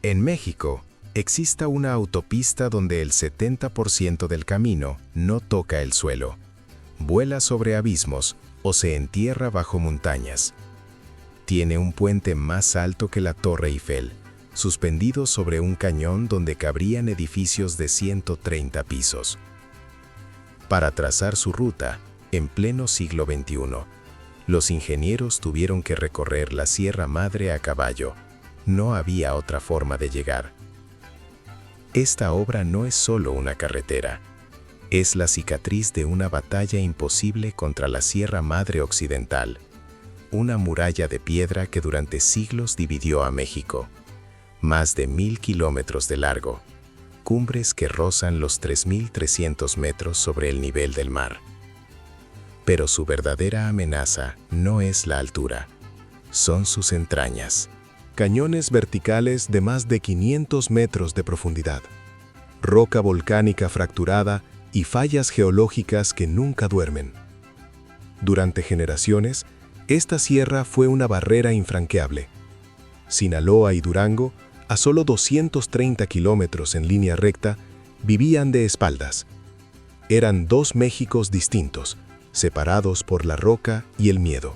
En México, existe una autopista donde el 70% del camino no toca el suelo, vuela sobre abismos o se entierra bajo montañas. Tiene un puente más alto que la Torre Eiffel, suspendido sobre un cañón donde cabrían edificios de 130 pisos. Para trazar su ruta, en pleno siglo XXI, los ingenieros tuvieron que recorrer la Sierra Madre a caballo. No había otra forma de llegar. Esta obra no es solo una carretera, es la cicatriz de una batalla imposible contra la Sierra Madre Occidental, una muralla de piedra que durante siglos dividió a México. Más de 1000 kilómetros de largo, cumbres que rozan los 3.300 metros sobre el nivel del mar. Pero su verdadera amenaza no es la altura, son sus entrañas. Cañones verticales de más de 500 metros de profundidad, roca volcánica fracturada y fallas geológicas que nunca duermen. Durante generaciones, esta sierra fue una barrera infranqueable. Sinaloa y Durango, a solo 230 kilómetros en línea recta, vivían de espaldas. Eran dos Méxicos distintos, separados por la roca y el miedo.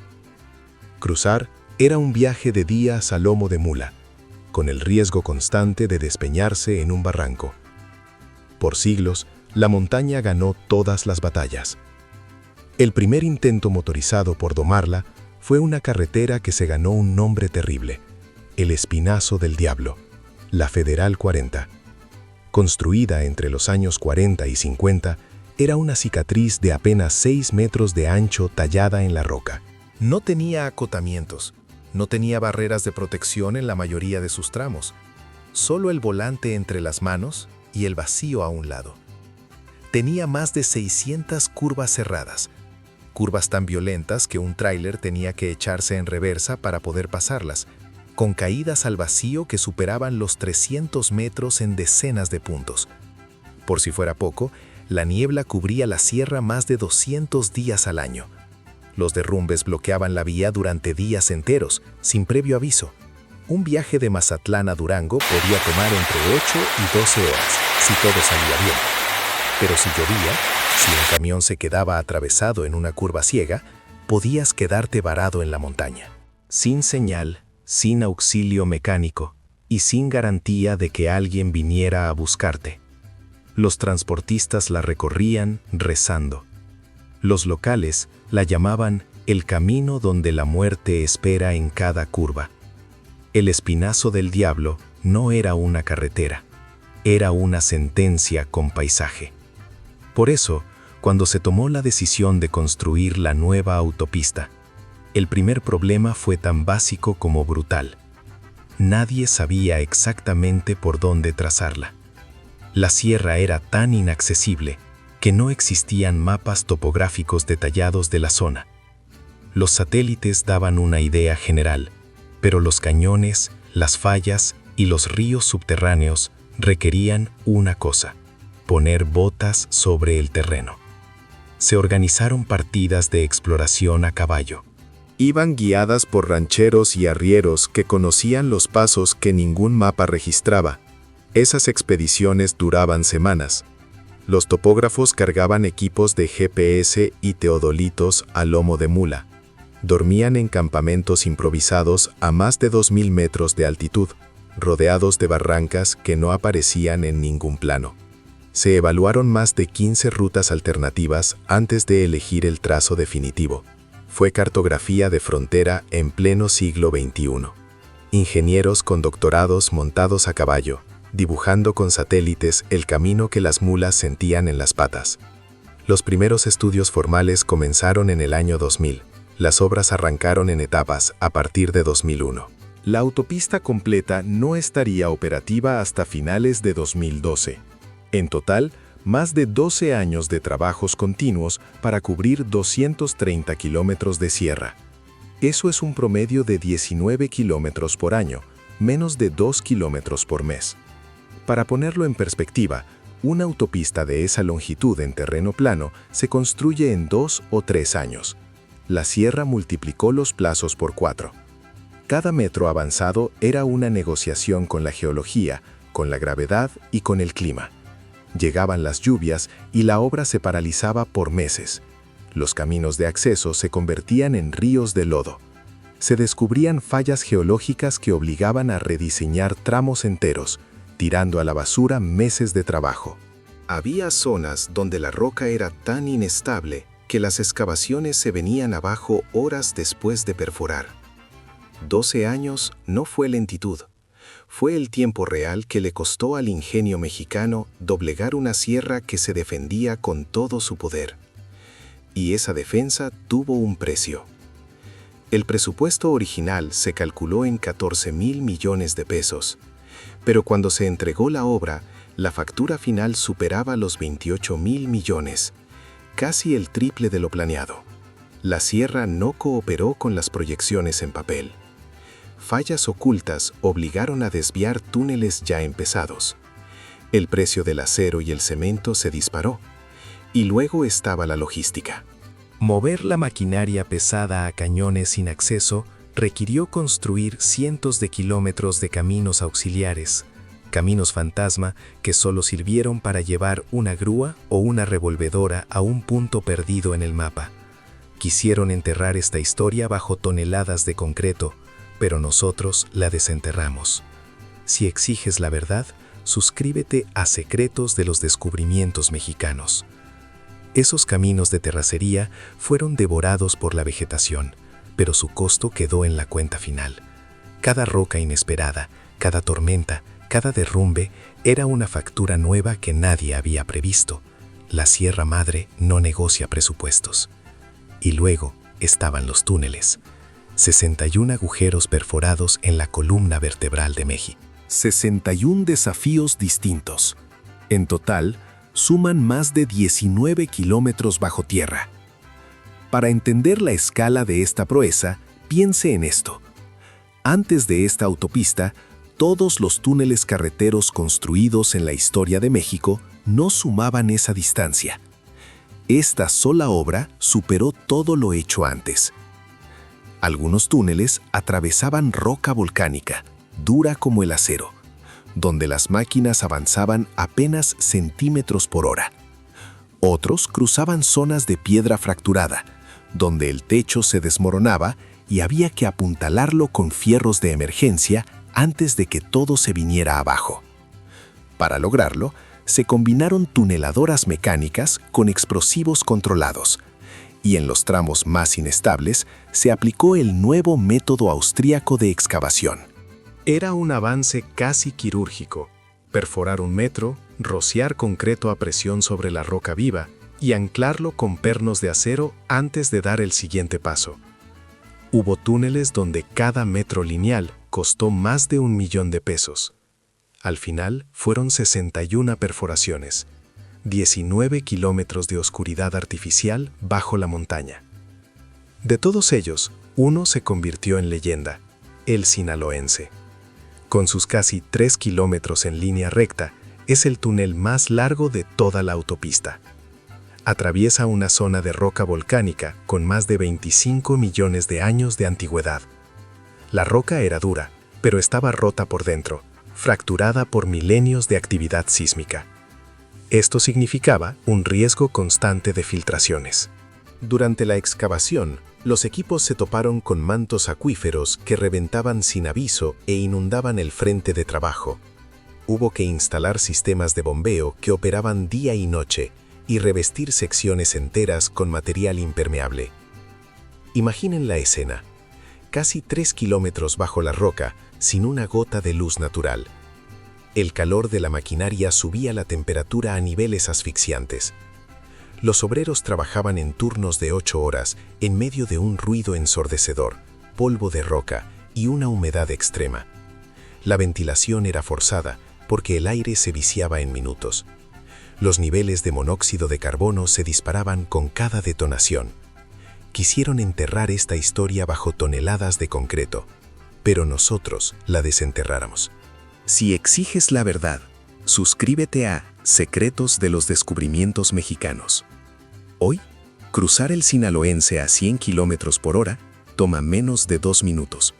Cruzar era un viaje de días a lomo de mula, con el riesgo constante de despeñarse en un barranco. Por siglos, la montaña ganó todas las batallas. El primer intento motorizado por domarla fue una carretera que se ganó un nombre terrible, el Espinazo del Diablo, la Federal 40. Construida entre los años 40 y 50, era una cicatriz de apenas 6 metros de ancho tallada en la roca. No tenía acotamientos, no tenía barreras de protección en la mayoría de sus tramos, solo el volante entre las manos y el vacío a un lado. Tenía más de 600 curvas cerradas, curvas tan violentas que un tráiler tenía que echarse en reversa para poder pasarlas, con caídas al vacío que superaban los 300 metros en decenas de puntos. Por si fuera poco, la niebla cubría la sierra más de 200 días al año. Los derrumbes bloqueaban la vía durante días enteros, sin previo aviso. Un viaje de Mazatlán a Durango podía tomar entre 8 y 12 horas, si todo salía bien. Pero si llovía, si un camión se quedaba atravesado en una curva ciega, podías quedarte varado en la montaña. Sin señal, sin auxilio mecánico y sin garantía de que alguien viniera a buscarte. Los transportistas la recorrían rezando. Los locales la llamaban el camino donde la muerte espera en cada curva. El Espinazo del Diablo no era una carretera, era una sentencia con paisaje. Por eso, cuando se tomó la decisión de construir la nueva autopista, el primer problema fue tan básico como brutal. Nadie sabía exactamente por dónde trazarla. La sierra era tan inaccesible que no existían mapas topográficos detallados de la zona. Los satélites daban una idea general, pero los cañones, las fallas y los ríos subterráneos requerían una cosa: poner botas sobre el terreno. Se organizaron partidas de exploración a caballo. Iban guiadas por rancheros y arrieros que conocían los pasos que ningún mapa registraba. Esas expediciones duraban semanas. Los topógrafos cargaban equipos de GPS y teodolitos a lomo de mula. Dormían en campamentos improvisados a más de 2000 metros de altitud, rodeados de barrancas que no aparecían en ningún plano. Se evaluaron más de 15 rutas alternativas antes de elegir el trazo definitivo. Fue cartografía de frontera en pleno siglo XXI. Ingenieros con doctorados montados a caballo, dibujando con satélites el camino que las mulas sentían en las patas. Los primeros estudios formales comenzaron en el año 2000. Las obras arrancaron en etapas a partir de 2001. La autopista completa no estaría operativa hasta finales de 2012. En total, más de 12 años de trabajos continuos para cubrir 230 kilómetros de sierra. Eso es un promedio de 19 kilómetros por año, menos de 2 kilómetros por mes. Para ponerlo en perspectiva, una autopista de esa longitud en terreno plano se construye en 2 o 3 años. La sierra multiplicó los plazos por 4. Cada metro avanzado era una negociación con la geología, con la gravedad y con el clima. Llegaban las lluvias y la obra se paralizaba por meses. Los caminos de acceso se convertían en ríos de lodo. Se descubrían fallas geológicas que obligaban a rediseñar tramos enteros, tirando a la basura meses de trabajo. Había zonas donde la roca era tan inestable que las excavaciones se venían abajo horas después de perforar. 12 años no fue lentitud. Fue el tiempo real que le costó al ingenio mexicano doblegar una sierra que se defendía con todo su poder. Y esa defensa tuvo un precio. El presupuesto original se calculó en 14,000 millones de pesos, pero cuando se entregó la obra, la factura final superaba los 28,000 millones, casi el triple de lo planeado. La sierra no cooperó con las proyecciones en papel. Fallas ocultas obligaron a desviar túneles ya empezados. El precio del acero y el cemento se disparó. Y luego estaba la logística. Mover la maquinaria pesada a cañones sin acceso requirió construir cientos de kilómetros de caminos auxiliares, caminos fantasma que solo sirvieron para llevar una grúa o una revolvedora a un punto perdido en el mapa. Quisieron enterrar esta historia bajo toneladas de concreto, pero nosotros la desenterramos. Si exiges la verdad, suscríbete a Secretos de los Descubrimientos Mexicanos. Esos caminos de terracería fueron devorados por la vegetación, pero su costo quedó en la cuenta final. Cada roca inesperada, cada tormenta, cada derrumbe era una factura nueva que nadie había previsto. La Sierra Madre no negocia presupuestos. Y luego estaban los túneles. 61 agujeros perforados en la columna vertebral de México. 61 desafíos distintos. En total, suman más de 19 kilómetros bajo tierra. Para entender la escala de esta proeza, piense en esto. Antes de esta autopista, todos los túneles carreteros construidos en la historia de México no sumaban esa distancia. Esta sola obra superó todo lo hecho antes. Algunos túneles atravesaban roca volcánica, dura como el acero, donde las máquinas avanzaban apenas centímetros por hora. Otros cruzaban zonas de piedra fracturada, donde el techo se desmoronaba y había que apuntalarlo con fierros de emergencia antes de que todo se viniera abajo. Para lograrlo, se combinaron tuneladoras mecánicas con explosivos controlados, y en los tramos más inestables se aplicó el nuevo método austríaco de excavación. Era un avance casi quirúrgico: perforar un metro, rociar concreto a presión sobre la roca viva y anclarlo con pernos de acero antes de dar el siguiente paso. Hubo túneles donde cada metro lineal costó más de 1 millón de pesos. Al final fueron 61 perforaciones, 19 kilómetros de oscuridad artificial bajo la montaña. De todos ellos, uno se convirtió en leyenda: el Sinaloense. Con sus casi 3 kilómetros en línea recta, es el túnel más largo de toda la autopista. Atraviesa una zona de roca volcánica con más de 25 millones de años de antigüedad. La roca era dura, pero estaba rota por dentro, fracturada por milenios de actividad sísmica. Esto significaba un riesgo constante de filtraciones. Durante la excavación, los equipos se toparon con mantos acuíferos que reventaban sin aviso e inundaban el frente de trabajo. Hubo que instalar sistemas de bombeo que operaban día y noche y revestir secciones enteras con material impermeable. Imaginen la escena: casi 3 kilómetros bajo la roca, sin una gota de luz natural. El calor de la maquinaria subía la temperatura a niveles asfixiantes. Los obreros trabajaban en turnos de 8 horas en medio de un ruido ensordecedor, polvo de roca y una humedad extrema. La ventilación era forzada porque el aire se viciaba en minutos. Los niveles de monóxido de carbono se disparaban con cada detonación. Quisieron enterrar esta historia bajo toneladas de concreto, pero nosotros la desenterráramos. Si exiges la verdad, suscríbete a Secretos de los Descubrimientos Mexicanos. Hoy, cruzar el Sinaloense a 100 kilómetros por hora toma menos de 2 minutos.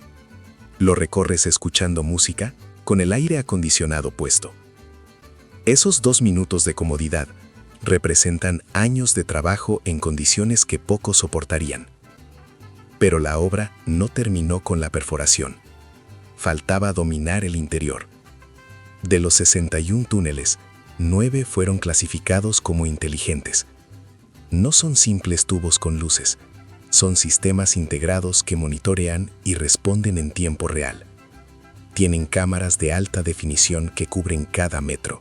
Lo recorres escuchando música, con el aire acondicionado puesto. Esos 2 minutos de comodidad representan años de trabajo en condiciones que pocos soportarían. Pero la obra no terminó con la perforación. Faltaba dominar el interior. De los 61 túneles, 9 fueron clasificados como inteligentes. No son simples tubos con luces, son sistemas integrados que monitorean y responden en tiempo real. Tienen cámaras de alta definición que cubren cada metro,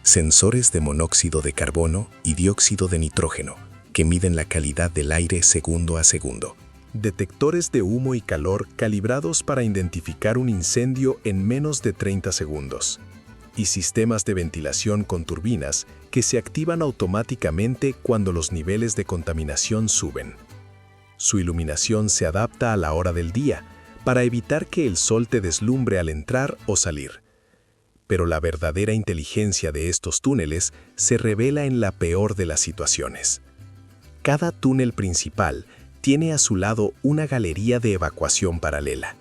sensores de monóxido de carbono y dióxido de nitrógeno que miden la calidad del aire segundo a segundo. Detectores de humo y calor calibrados para identificar un incendio en menos de 30 segundos. Y sistemas de ventilación con turbinas que se activan automáticamente cuando los niveles de contaminación suben. Su iluminación se adapta a la hora del día para evitar que el sol te deslumbre al entrar o salir. Pero la verdadera inteligencia de estos túneles se revela en la peor de las situaciones. Cada túnel principal tiene a su lado una galería de evacuación paralela.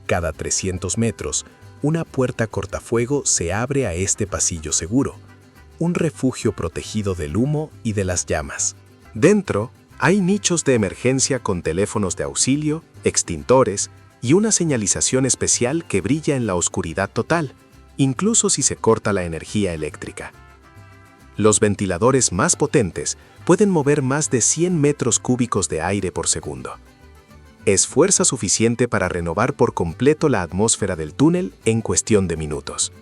Cada 300 metros, una puerta cortafuego se abre a este pasillo seguro, un refugio protegido del humo y de las llamas. Dentro, hay nichos de emergencia con teléfonos de auxilio, extintores y una señalización especial que brilla en la oscuridad total, incluso si se corta la energía eléctrica. Los ventiladores más potentes pueden mover más de 100 metros cúbicos de aire por segundo. Es fuerza suficiente para renovar por completo la atmósfera del túnel en cuestión de minutos.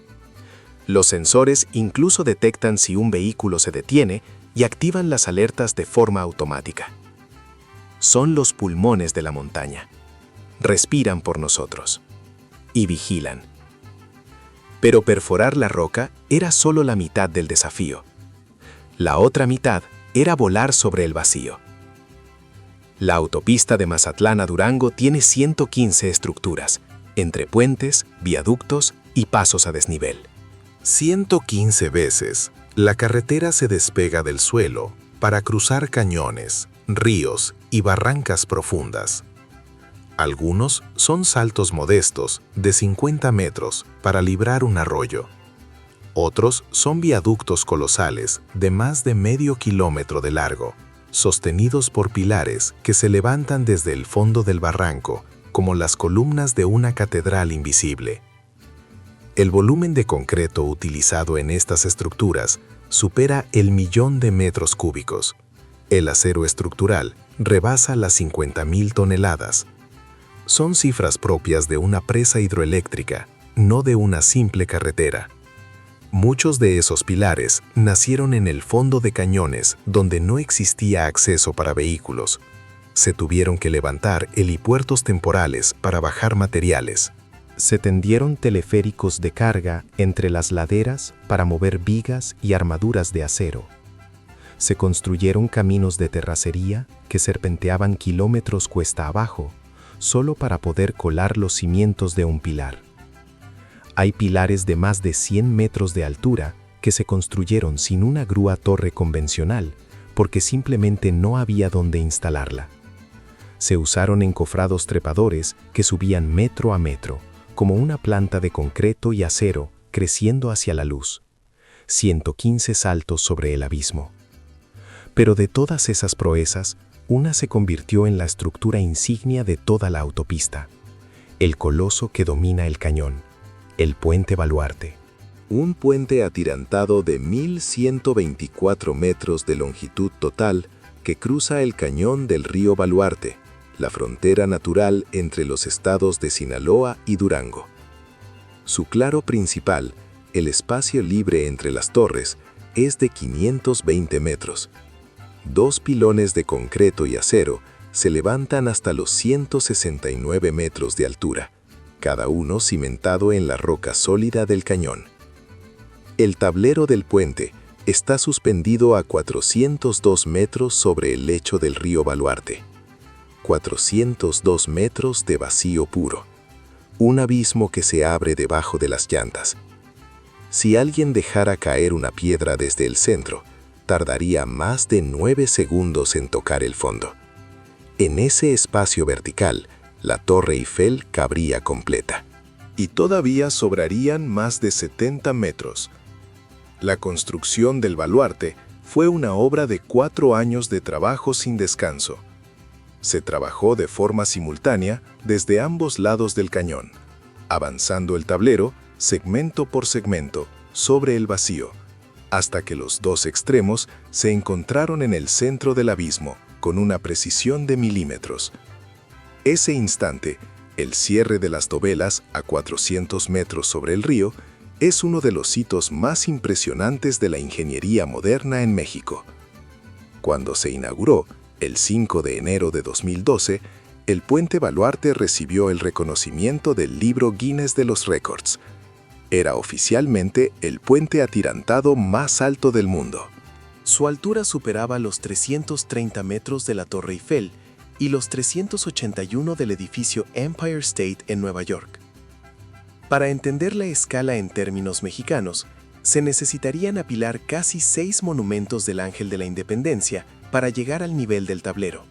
Los sensores incluso detectan si un vehículo se detiene y activan las alertas de forma automática. Son los pulmones de la montaña. Respiran por nosotros. Y vigilan. Pero perforar la roca era solo la mitad del desafío. La otra mitad era volar sobre el vacío. La autopista de Mazatlán a Durango tiene 115 estructuras, entre puentes, viaductos y pasos a desnivel. 115 veces, la carretera se despega del suelo para cruzar cañones, ríos y barrancas profundas. Algunos son saltos modestos de 50 metros para librar un arroyo. Otros son viaductos colosales de más de medio kilómetro de largo, sostenidos por pilares que se levantan desde el fondo del barranco como las columnas de una catedral invisible. El volumen de concreto utilizado en estas estructuras supera el 1.000.000 de metros cúbicos. El acero estructural rebasa las 50.000 toneladas. Son cifras propias de una presa hidroeléctrica, no de una simple carretera. Muchos de esos pilares nacieron en el fondo de cañones donde no existía acceso para vehículos. Se tuvieron que levantar helipuertos temporales para bajar materiales. Se tendieron teleféricos de carga entre las laderas para mover vigas y armaduras de acero. Se construyeron caminos de terracería que serpenteaban kilómetros cuesta abajo, solo para poder colar los cimientos de un pilar. Hay pilares de más de 100 metros de altura que se construyeron sin una grúa torre convencional porque simplemente no había dónde instalarla. Se usaron encofrados trepadores que subían metro a metro, como una planta de concreto y acero creciendo hacia la luz. 115 saltos sobre el abismo. Pero de todas esas proezas, una se convirtió en la estructura insignia de toda la autopista, el coloso que domina el cañón, el Puente Baluarte. Un puente atirantado de 1.124 metros de longitud total que cruza el cañón del río Baluarte, la frontera natural entre los estados de Sinaloa y Durango. Su claro principal, el espacio libre entre las torres, es de 520 metros. 2 pilones de concreto y acero se levantan hasta los 169 metros de altura, cada uno cimentado en la roca sólida del cañón. El tablero del puente está suspendido a 402 metros sobre el lecho del río Baluarte. 402 metros de vacío puro. Un abismo que se abre debajo de las llantas. Si alguien dejara caer una piedra desde el centro, tardaría más de 9 segundos en tocar el fondo. En ese espacio vertical, la Torre Eiffel cabría completa. Y todavía sobrarían más de 70 metros. La construcción del baluarte fue una obra de 4 años de trabajo sin descanso. Se trabajó de forma simultánea desde ambos lados del cañón, avanzando el tablero, segmento por segmento, sobre el vacío, hasta que los dos extremos se encontraron en el centro del abismo, con una precisión de milímetros. Ese instante, el cierre de las dovelas a 400 metros sobre el río, es uno de los hitos más impresionantes de la ingeniería moderna en México. Cuando se inauguró, el 5 de enero de 2012, el puente Baluarte recibió el reconocimiento del libro Guinness de los Récords. Era oficialmente el puente atirantado más alto del mundo. Su altura superaba los 330 metros de la Torre Eiffel y los 381 del edificio Empire State en Nueva York. Para entender la escala en términos mexicanos, se necesitarían apilar casi 6 monumentos del Ángel de la Independencia para llegar al nivel del tablero.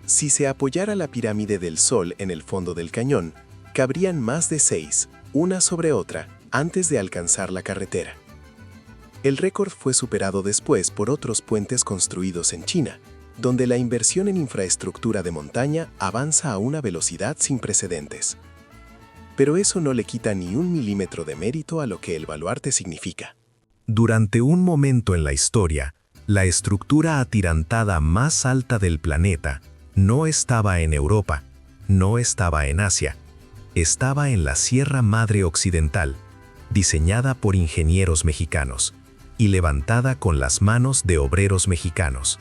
Si se apoyara la pirámide del Sol en el fondo del cañón, cabrían más de 6, una sobre otra, antes de alcanzar la carretera. El récord fue superado después por otros puentes construidos en China, donde la inversión en infraestructura de montaña avanza a una velocidad sin precedentes. Pero eso no le quita ni 1 milímetro de mérito a lo que el baluarte significa. Durante un momento en la historia, la estructura atirantada más alta del planeta no estaba en Europa, no estaba en Asia, estaba en la Sierra Madre Occidental, diseñada por ingenieros mexicanos y levantada con las manos de obreros mexicanos.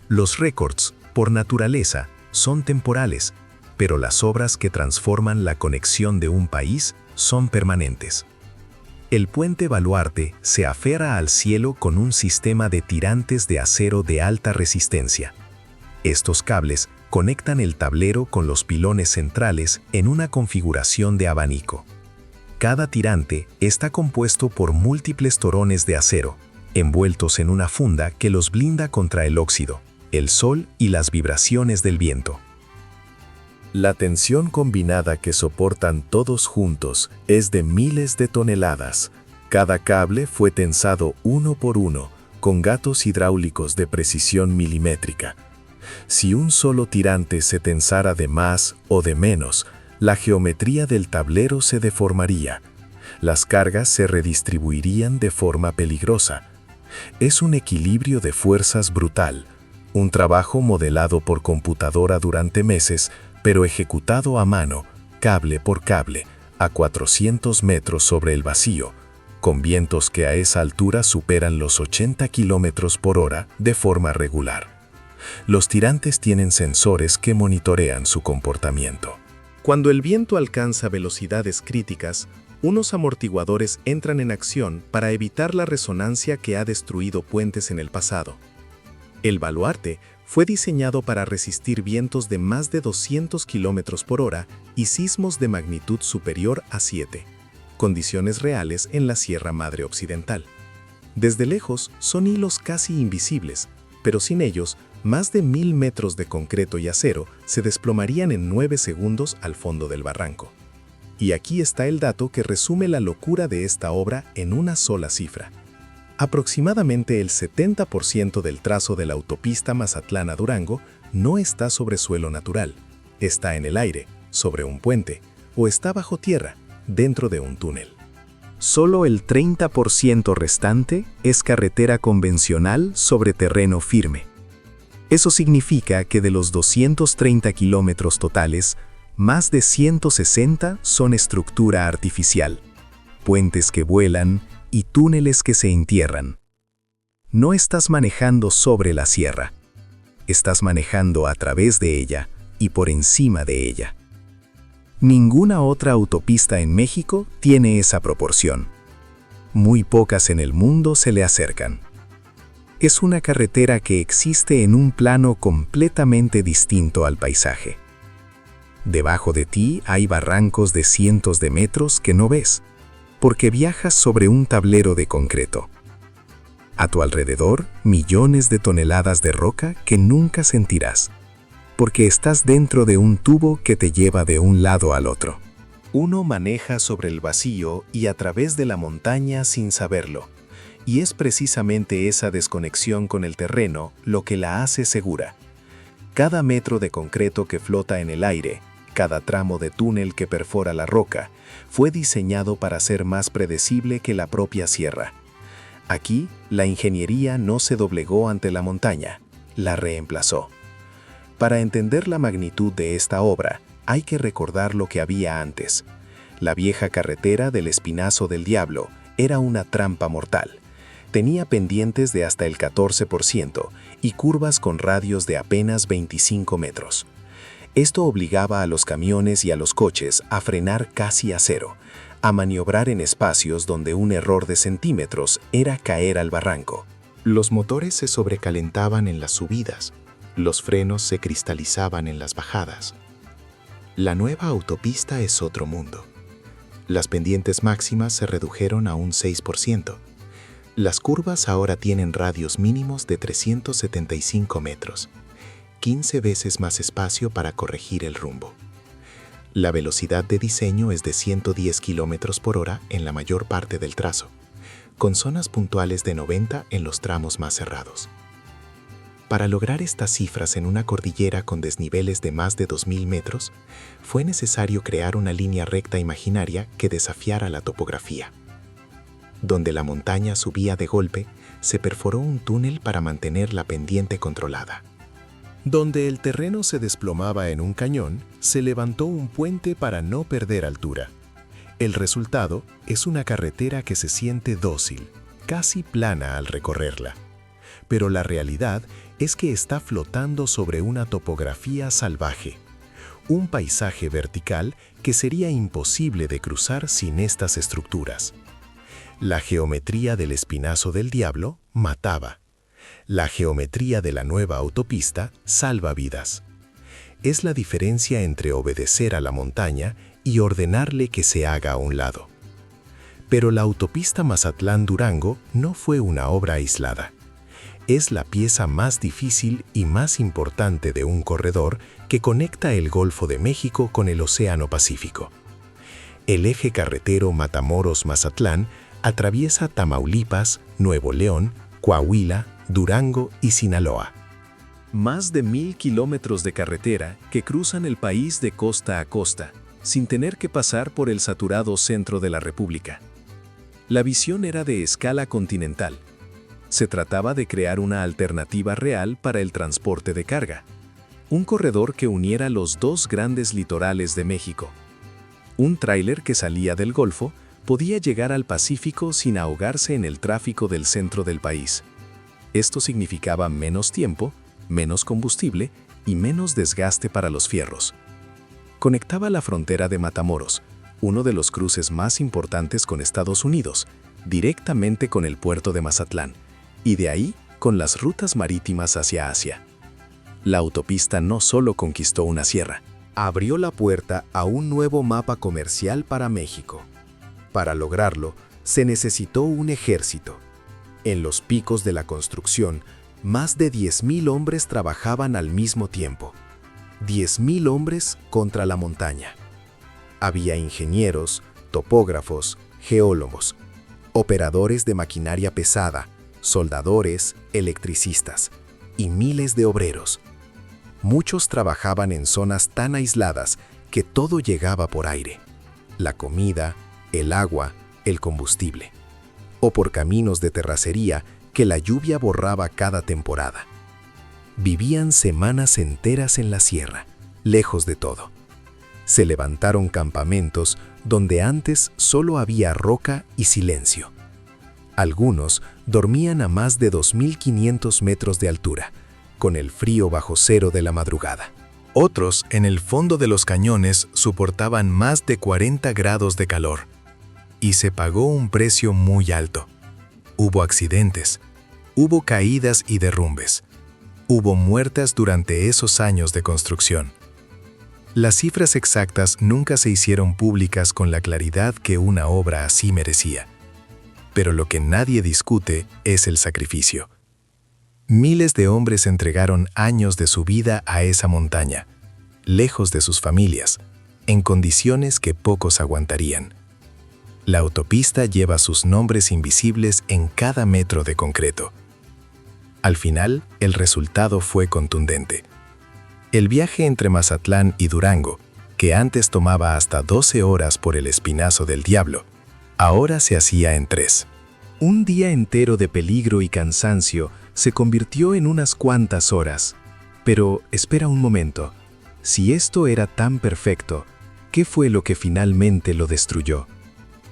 Los récords, por naturaleza, son temporales, pero las obras que transforman la conexión de un país son permanentes. El puente Baluarte se aferra al cielo con un sistema de tirantes de acero de alta resistencia. Estos cables conectan el tablero con los pilones centrales en una configuración de abanico. Cada tirante está compuesto por múltiples torones de acero, envueltos en una funda que los blinda contra el óxido, el sol y las vibraciones del viento. La tensión combinada que soportan todos juntos es de miles de toneladas. Cada cable fue tensado uno por uno, con gatos hidráulicos de precisión milimétrica. Si un solo tirante se tensara de más o de menos, la geometría del tablero se deformaría. Las cargas se redistribuirían de forma peligrosa. Es un equilibrio de fuerzas brutal, un trabajo modelado por computadora durante meses, pero ejecutado a mano, cable por cable, a 400 metros sobre el vacío, con vientos que a esa altura superan los 80 kilómetros por hora de forma regular. Los tirantes tienen sensores que monitorean su comportamiento. Cuando el viento alcanza velocidades críticas, unos amortiguadores entran en acción para evitar la resonancia que ha destruido puentes en el pasado. El baluarte fue diseñado para resistir vientos de más de 200 km por hora y sismos de magnitud superior a 7, condiciones reales en la Sierra Madre Occidental. Desde lejos son hilos casi invisibles, pero sin ellos, más de 1000 metros de concreto y acero se desplomarían en 9 segundos al fondo del barranco. Y aquí está el dato que resume la locura de esta obra en una sola cifra. Aproximadamente el 70% del trazo de la autopista Mazatlán a Durango no está sobre suelo natural, está en el aire, sobre un puente, o está bajo tierra, dentro de un túnel. Solo el 30% restante es carretera convencional sobre terreno firme. Eso significa que de los 230 kilómetros totales, más de 160 son estructura artificial, puentes que vuelan y túneles que se entierran. No estás manejando sobre la sierra, estás manejando a través de ella y por encima de ella. Ninguna otra autopista en México tiene esa proporción. Muy pocas en el mundo se le acercan. Es una carretera que existe en un plano completamente distinto al paisaje. Debajo de ti hay barrancos de cientos de metros que no ves, porque viajas sobre un tablero de concreto. A tu alrededor, millones de toneladas de roca que nunca sentirás. porque estás dentro de un tubo que te lleva de un lado al otro. Uno maneja sobre el vacío y a través de la montaña sin saberlo. Y es precisamente esa desconexión con el terreno lo que la hace segura. Cada metro de concreto que flota en el aire, cada tramo de túnel que perfora la roca, fue diseñado para ser más predecible que la propia sierra. Aquí, la ingeniería no se doblegó ante la montaña, la reemplazó. Para entender la magnitud de esta obra, hay que recordar lo que había antes. La vieja carretera del Espinazo del Diablo era una trampa mortal. Tenía pendientes de hasta el 14% y curvas con radios de apenas 25 metros. Esto obligaba a los camiones y a los coches a frenar casi a cero, a maniobrar en espacios donde un error de centímetros era caer al barranco. Los motores se sobrecalentaban en las subidas, los frenos se cristalizaban en las bajadas. La nueva autopista es otro mundo. Las pendientes máximas se redujeron a un 6%. Las curvas ahora tienen radios mínimos de 375 metros, 15 veces más espacio para corregir el rumbo. La velocidad de diseño es de 110 km por hora en la mayor parte del trazo, con zonas puntuales de 90 en los tramos más cerrados. Para lograr estas cifras en una cordillera con desniveles de más de 2.000 metros, fue necesario crear una línea recta imaginaria que desafiara la topografía. Donde la montaña subía de golpe, se perforó un túnel para mantener la pendiente controlada. Donde el terreno se desplomaba en un cañón, se levantó un puente para no perder altura. El resultado es una carretera que se siente dócil, casi plana al recorrerla. Pero la realidad es que está flotando sobre una topografía salvaje, un paisaje vertical que sería imposible de cruzar sin estas estructuras. La geometría del Espinazo del Diablo mataba. La geometría de la nueva autopista salva vidas. Es la diferencia entre obedecer a la montaña y ordenarle que se haga a un lado. Pero la autopista Mazatlán-Durango no fue una obra aislada. Es la pieza más difícil y más importante de un corredor que conecta el Golfo de México con el Océano Pacífico. El eje carretero Matamoros-Mazatlán atraviesa Tamaulipas, Nuevo León, Coahuila, Durango y Sinaloa. Más de 1,000 kilómetros de carretera que cruzan el país de costa a costa, sin tener que pasar por el saturado centro de la República. La visión era de escala continental. Se trataba de crear una alternativa real para el transporte de carga. Un corredor que uniera los dos grandes litorales de México. Un tráiler que salía del Golfo podía llegar al Pacífico sin ahogarse en el tráfico del centro del país. Esto significaba menos tiempo, menos combustible y menos desgaste para los fierros. Conectaba la frontera de Matamoros, uno de los cruces más importantes con Estados Unidos, directamente con el puerto de Mazatlán, y de ahí con las rutas marítimas hacia Asia. La autopista no solo conquistó una sierra, abrió la puerta a un nuevo mapa comercial para México. Para lograrlo, se necesitó un ejército. En los picos de la construcción, más de 10,000 hombres trabajaban al mismo tiempo. 10,000 hombres contra la montaña. Había ingenieros, topógrafos, geólogos, operadores de maquinaria pesada, soldadores, electricistas y miles de obreros. Muchos trabajaban en zonas tan aisladas que todo llegaba por aire. La comida, el agua, el combustible. O por caminos de terracería que la lluvia borraba cada temporada. Vivían semanas enteras en la sierra, lejos de todo. Se levantaron campamentos donde antes solo había roca y silencio. Algunos dormían a más de 2.500 metros de altura, con el frío bajo cero de la madrugada. Otros, en el fondo de los cañones, soportaban más de 40 grados de calor. Y se pagó un precio muy alto. Hubo accidentes, hubo caídas y derrumbes. Hubo muertes durante esos años de construcción. Las cifras exactas nunca se hicieron públicas con la claridad que una obra así merecía. Pero lo que nadie discute es el sacrificio. Miles de hombres entregaron años de su vida a esa montaña, lejos de sus familias, en condiciones que pocos aguantarían. La autopista lleva sus nombres invisibles en cada metro de concreto. Al final, el resultado fue contundente. El viaje entre Mazatlán y Durango, que antes tomaba hasta 12 horas por el Espinazo del Diablo, ahora se hacía en 3. Un día entero de peligro y cansancio se convirtió en unas cuantas horas. Pero espera un momento. Si esto era tan perfecto, ¿qué fue lo que finalmente lo destruyó?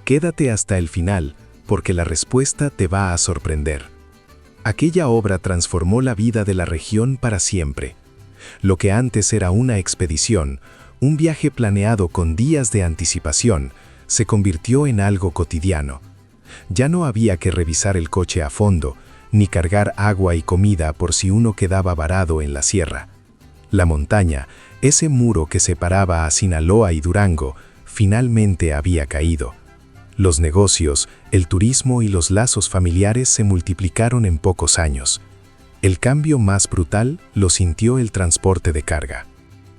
Quédate hasta el final, porque la respuesta te va a sorprender. Aquella obra transformó la vida de la región para siempre. Lo que antes era una expedición, un viaje planeado con días de anticipación, se convirtió en algo cotidiano. Ya no había que revisar el coche a fondo, ni cargar agua y comida por si uno quedaba varado en la sierra. La montaña, ese muro que separaba a Sinaloa y Durango, finalmente había caído. Los negocios, el turismo y los lazos familiares se multiplicaron en pocos años. El cambio más brutal lo sintió el transporte de carga.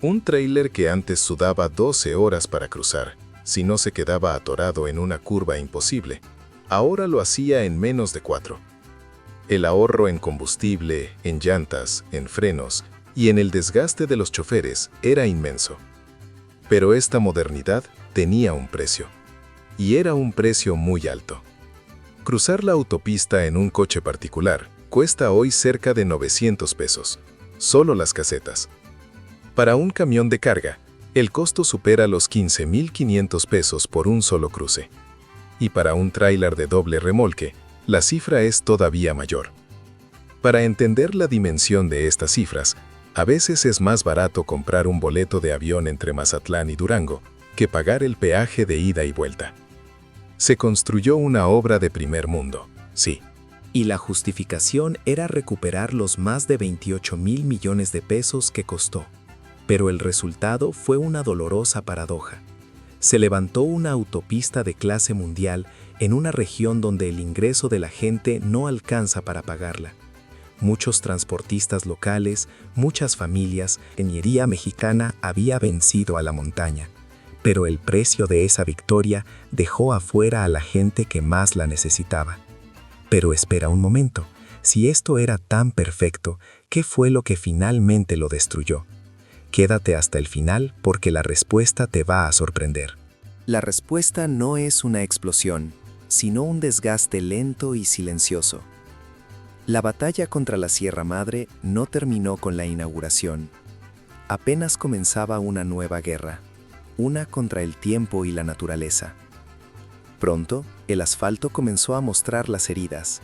Un tráiler que antes sudaba 12 horas para cruzar, si no se quedaba atorado en una curva imposible, ahora lo hacía en menos de 4. El ahorro en combustible, en llantas, en frenos y en el desgaste de los choferes era inmenso. Pero esta modernidad tenía un precio. Y era un precio muy alto. Cruzar la autopista en un coche particular cuesta hoy cerca de 900 pesos, solo las casetas. Para un camión de carga, el costo supera los 15.500 pesos por un solo cruce. Y para un tráiler de doble remolque, la cifra es todavía mayor. Para entender la dimensión de estas cifras, a veces es más barato comprar un boleto de avión entre Mazatlán y Durango que pagar el peaje de ida y vuelta. Se construyó una obra de primer mundo, sí. Y la justificación era recuperar los más de 28,000 millones de pesos que costó. Pero el resultado fue una dolorosa paradoja. Se levantó una autopista de clase mundial en una región donde el ingreso de la gente no alcanza para pagarla. Muchos transportistas locales, muchas familias, la ingeniería mexicana había vencido a la montaña. Pero el precio de esa victoria dejó afuera a la gente que más la necesitaba. Pero espera un momento, si esto era tan perfecto, ¿qué fue lo que finalmente lo destruyó? Quédate hasta el final porque la respuesta te va a sorprender. La respuesta no es una explosión, sino un desgaste lento y silencioso. La batalla contra la Sierra Madre no terminó con la inauguración. Apenas comenzaba una nueva guerra. Una contra el tiempo y la naturaleza. Pronto, el asfalto comenzó a mostrar las heridas,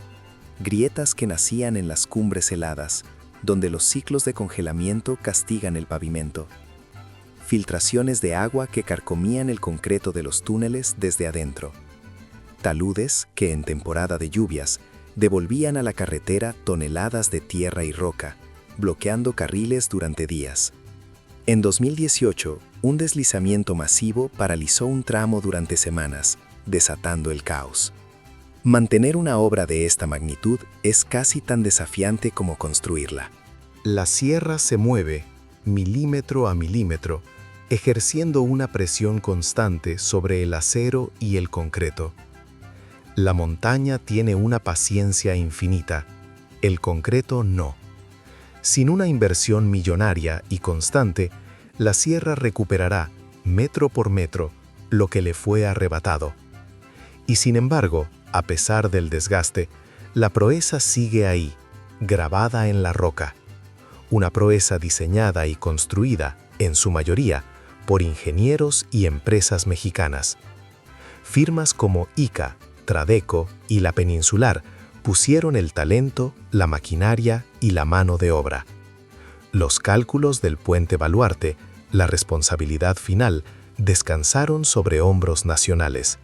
grietas que nacían en las cumbres heladas, donde los ciclos de congelamiento castigan el pavimento, filtraciones de agua que carcomían el concreto de los túneles desde adentro, taludes que en temporada de lluvias devolvían a la carretera toneladas de tierra y roca, bloqueando carriles durante días. En 2018, un deslizamiento masivo paralizó un tramo durante semanas, desatando el caos. Mantener una obra de esta magnitud es casi tan desafiante como construirla. La sierra se mueve, milímetro a milímetro, ejerciendo una presión constante sobre el acero y el concreto. La montaña tiene una paciencia infinita, el concreto no. Sin una inversión millonaria y constante, la sierra recuperará, metro por metro, lo que le fue arrebatado. Y sin embargo, a pesar del desgaste, la proeza sigue ahí, grabada en la roca. Una proeza diseñada y construida, en su mayoría, por ingenieros y empresas mexicanas. Firmas como ICA, Tradeco y La Peninsular pusieron el talento, la maquinaria y la mano de obra. Los cálculos del puente Baluarte, la responsabilidad final, descansaron sobre hombros nacionales.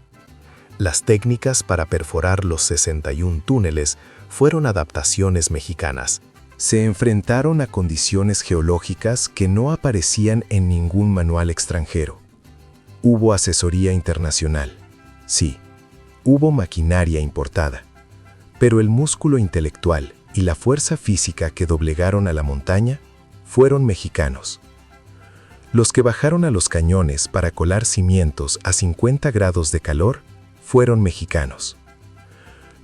Las técnicas para perforar los 61 túneles fueron adaptaciones mexicanas. Se enfrentaron a condiciones geológicas que no aparecían en ningún manual extranjero. Hubo asesoría internacional. Sí, hubo maquinaria importada. Pero el músculo intelectual y la fuerza física que doblegaron a la montaña fueron mexicanos. Los que bajaron a los cañones para colar cimientos a 50 grados de calor fueron mexicanos.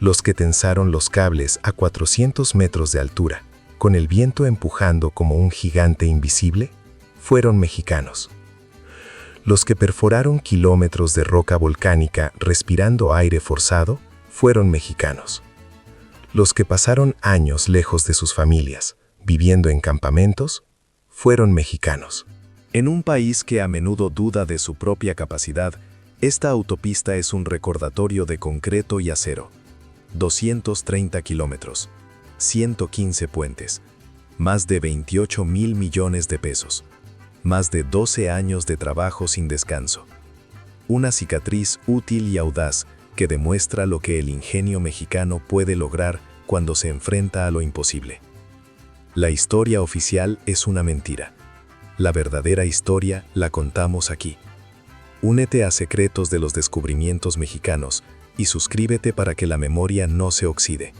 Los que tensaron los cables a 400 metros de altura, con el viento empujando como un gigante invisible, fueron mexicanos. Los que perforaron kilómetros de roca volcánica respirando aire forzado fueron mexicanos. Los que pasaron años lejos de sus familias, viviendo en campamentos, fueron mexicanos. En un país que a menudo duda de su propia capacidad, esta autopista es un recordatorio de concreto y acero. 230 kilómetros, 115 puentes, más de 28.000 millones de pesos, más de 12 años de trabajo sin descanso. Una cicatriz útil y audaz que demuestra lo que el ingenio mexicano puede lograr cuando se enfrenta a lo imposible. La historia oficial es una mentira. La verdadera historia la contamos aquí. Únete a Secretos de los Descubrimientos Mexicanos y suscríbete para que la memoria no se oxide.